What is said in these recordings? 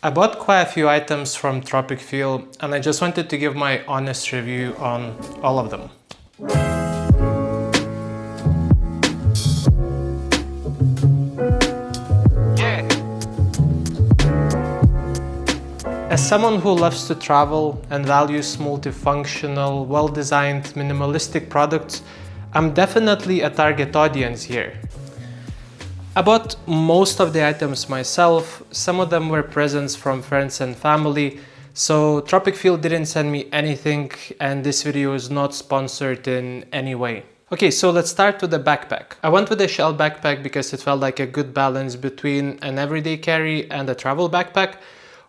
I bought quite a few items from Tropicfeel and I just wanted to give my honest review on all of them. As someone who loves to travel and values multifunctional, well-designed, minimalistic products, I'm definitely a target audience here. I bought most of the items myself. Some of them were presents from friends and family, so Tropicfeel didn't send me anything and this video is not sponsored in any way. Okay, so let's start with the backpack. I went with a shell backpack because it felt like a good balance between an everyday carry and a travel backpack.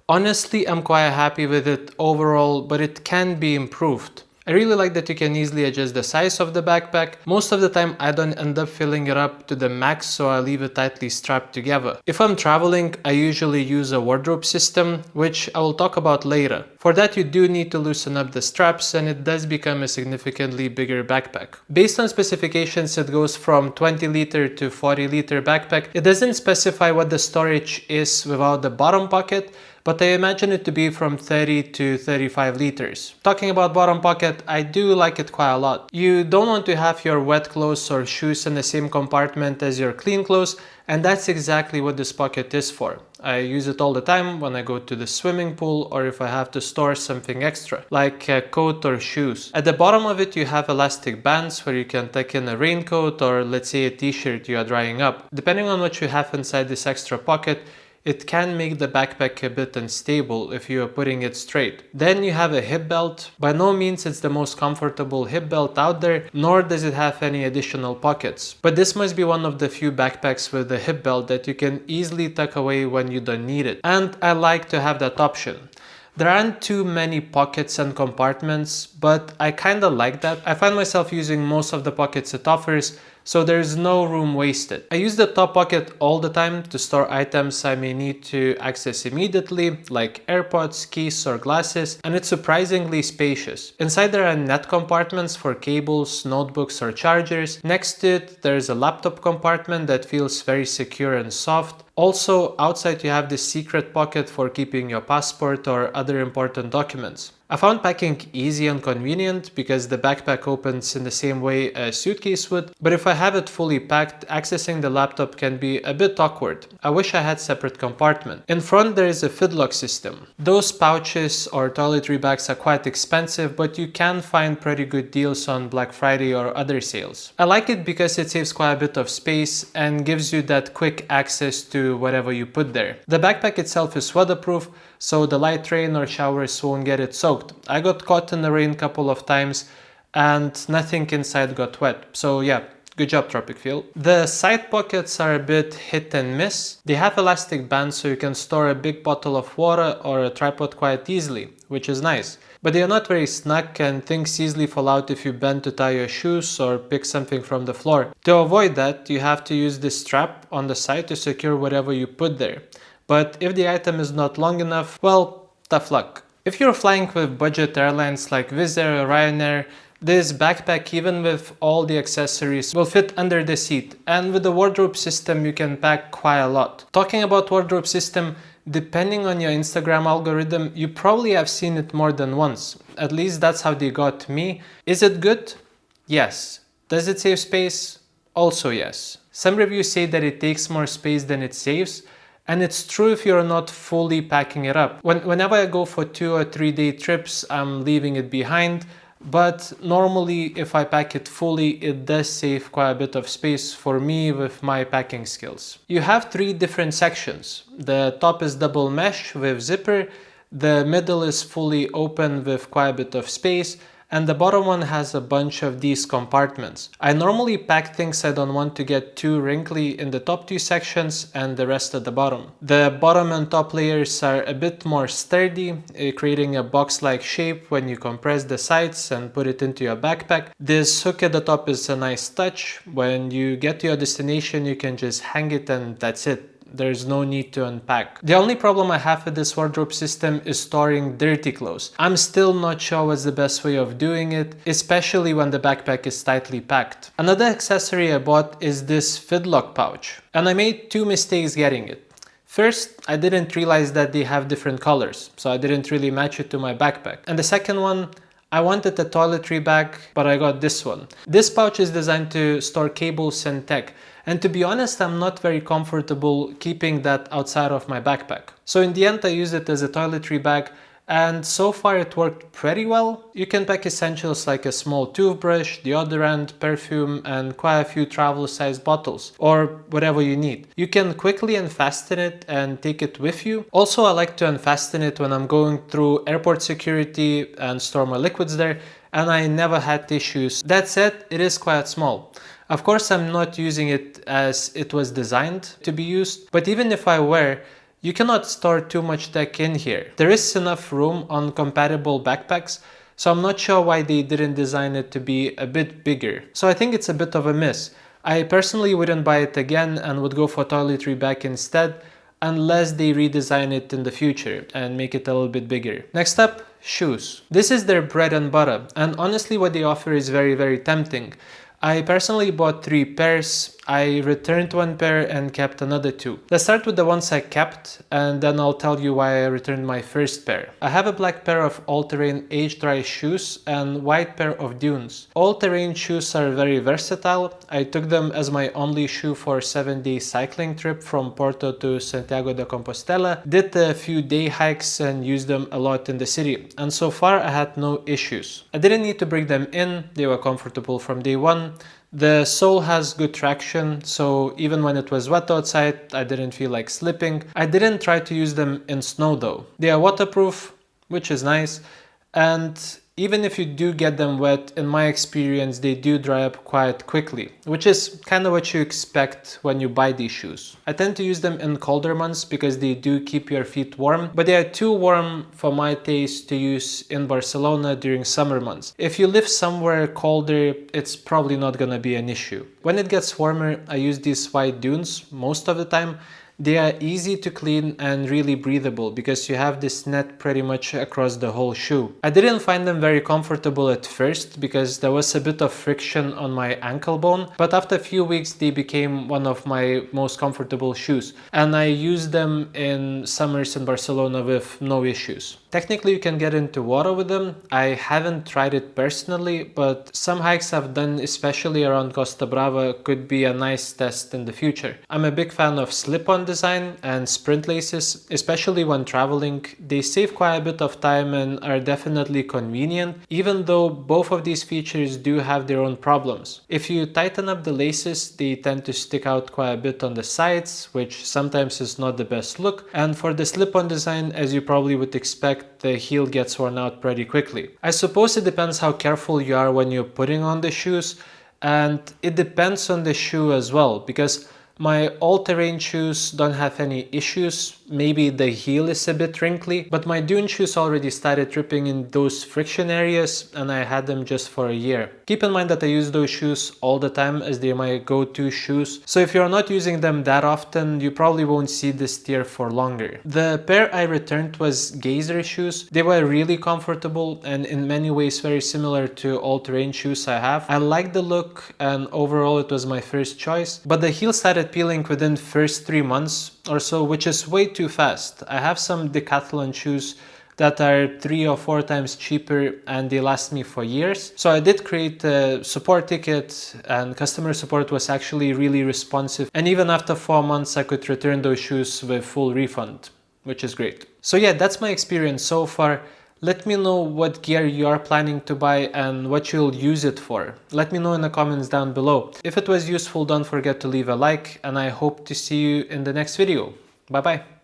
Honestly, I'm quite happy with it overall, but it can be improved. I really like that you can easily adjust the size of the backpack. Most of the time I don't end up filling it up to the max, so I leave it tightly strapped together. If I'm traveling, I usually use a wardrobe system, which I will talk about later. For that you do need to loosen up the straps and it does become a significantly bigger backpack. Based on specifications, it goes from 20 liter to 40 liter backpack. It doesn't specify what the storage is without the bottom pocket, but I imagine it to be from 30 to 35 liters. Talking about bottom pocket, I do like it quite a lot. You don't want to have your wet clothes or shoes in the same compartment as your clean clothes, and that's exactly what this pocket is for. I use it all the time when I go to the swimming pool or if I have to store something extra, like a coat or shoes. At the bottom of it you have elastic bands where you can tuck in a raincoat or let's say a t-shirt you are drying up. Depending on what you have inside this extra pocket, it can make the backpack a bit unstable if you are putting it straight. Then you have a hip belt. By no means it's the most comfortable hip belt out there, nor does it have any additional pockets. But this must be one of the few backpacks with a hip belt that you can easily tuck away when you don't need it. And I like to have that option. There aren't too many pockets and compartments, but I kinda like that. I find myself using most of the pockets it offers, so there's no room wasted. I use the top pocket all the time to store items I may need to access immediately, like AirPods, keys or glasses, and it's surprisingly spacious. Inside there are net compartments for cables, notebooks or chargers. Next to it there's a laptop compartment that feels very secure and soft. Also, outside you have this secret pocket for keeping your passport or other important documents. I found packing easy and convenient because the backpack opens in the same way a suitcase would, but if I have it fully packed, accessing the laptop can be a bit awkward. I wish I had separate compartment. In front there is a fidlock system. Those pouches or toiletry bags are quite expensive, but you can find pretty good deals on Black Friday or other sales. I like it because it saves quite a bit of space and gives you that quick access to whatever you put there. The backpack itself is weatherproof, so the light rain or showers won't get it soaked. I got caught in the rain a couple of times and nothing inside got wet. So yeah, good job Tropicfeel. The side pockets are a bit hit and miss. They have elastic bands so you can store a big bottle of water or a tripod quite easily, which is nice. But they are not very snug and things easily fall out if you bend to tie your shoes or pick something from the floor. To avoid that, you have to use this strap on the side to secure whatever you put there. But if the item is not long enough, well, tough luck. If you're flying with budget airlines like Wizz Air or Ryanair, this backpack, even with all the accessories, will fit under the seat. And with the wardrobe system, you can pack quite a lot. Talking about wardrobe system, depending on your Instagram algorithm, you probably have seen it more than once. At least that's how they got me. Is it good? Yes. Does it save space? Also yes. Some reviews say that it takes more space than it saves. And it's true if you're not fully packing it up. Whenever I go for 2 or 3 day trips, I'm leaving it behind. But normally if I pack it fully, it does save quite a bit of space for me with my packing skills. You have 3 different sections. The top is double mesh with zipper, the middle is fully open with quite a bit of space, and the bottom one has a bunch of these compartments. I normally pack things I don't want to get too wrinkly in the top 2 sections and the rest at the bottom. The bottom and top layers are a bit more sturdy, creating a box-like shape when you compress the sides and put it into your backpack. This hook at the top is a nice touch. When you get to your destination, you can just hang it and that's it. There's no need to unpack. The only problem I have with this wardrobe system is storing dirty clothes. I'm still not sure what's the best way of doing it, especially when the backpack is tightly packed. Another accessory I bought is this fidlock pouch, and I made 2 mistakes getting it. First, I didn't realize that they have different colors, so I didn't really match it to my backpack. And the second one, I wanted a toiletry bag, but I got this one. This pouch is designed to store cables and tech. And to be honest, I'm not very comfortable keeping that outside of my backpack. So in the end, I used it as a toiletry bag, and so far it worked pretty well. You can pack essentials like a small toothbrush, deodorant, perfume, and quite a few travel-sized bottles, or whatever you need. You can quickly unfasten it and take it with you. Also, I like to unfasten it when I'm going through airport security and store my liquids there, and I never had issues. That said, it is quite small. Of course, I'm not using it as it was designed to be used, but even if I were, you cannot store too much tech in here. There is enough room on compatible backpacks, so I'm not sure why they didn't design it to be a bit bigger. So I think it's a bit of a miss. I personally wouldn't buy it again and would go for toiletry bag instead, unless they redesign it in the future and make it a little bit bigger. Next up, shoes. This is their bread and butter, and honestly what they offer is very tempting. I personally bought 3 pairs, I returned 1 pair and kept another 2. Let's start with the ones I kept, and then I'll tell you why I returned my first pair. I have a black pair of all-terrain age-dry shoes and white pair of dunes. All-terrain shoes are very versatile. I took them as my only shoe for a 7-day cycling trip from Porto to Santiago de Compostela, did a few day hikes and used them a lot in the city, and so far I had no issues. I didn't need to bring them in, they were comfortable from day one. The sole has good traction, so even when it was wet outside, I didn't feel like slipping. I didn't try to use them in snow though. They are waterproof, which is nice, and even if you do get them wet, in my experience, they do dry up quite quickly, which is kind of what you expect when you buy these shoes. I tend to use them in colder months because they do keep your feet warm, but they are too warm for my taste to use in Barcelona during summer months. If you live somewhere colder, it's probably not gonna be an issue. When it gets warmer, I use these white dunes most of the time. They are easy to clean and really breathable because you have this net pretty much across the whole shoe. I didn't find them very comfortable at first because there was a bit of friction on my ankle bone, but after a few weeks they became one of my most comfortable shoes, and I used them in summers in Barcelona with no issues. Technically you can get into water with them. I haven't tried it personally, but some hikes I've done, especially around Costa Brava, could be a nice test in the future. I'm a big fan of slip-on design and sprint laces, especially when traveling. They save quite a bit of time and are definitely convenient, even though both of these features do have their own problems. If you tighten up the laces, they tend to stick out quite a bit on the sides, which sometimes is not the best look. And for the slip-on design, as you probably would expect, the heel gets worn out pretty quickly. I suppose it depends how careful you are when you're putting on the shoes, and it depends on the shoe as well, because my all-terrain shoes don't have any issues. Maybe the heel is a bit wrinkly, but my dune shoes already started ripping in those friction areas, and I had them just for a year. Keep in mind that I use those shoes all the time as they're my go-to shoes, so if you're not using them that often, you probably won't see this tear for longer. The pair I returned was Gazer shoes. They were really comfortable and in many ways very similar to all-terrain shoes I have. I like the look and overall it was my first choice, but the heel started peeling within first 3 months or so, which is way too fast. I have some Decathlon shoes that are 3 or 4 times cheaper and they last me for years. So I did create a support ticket and customer support was actually really responsive. And even after 4 months, I could return those shoes with full refund, which is great. So yeah, that's my experience so far. Let me know what gear you are planning to buy and what you'll use it for. Let me know in the comments down below. If it was useful, don't forget to leave a like, and I hope to see you in the next video. Bye bye.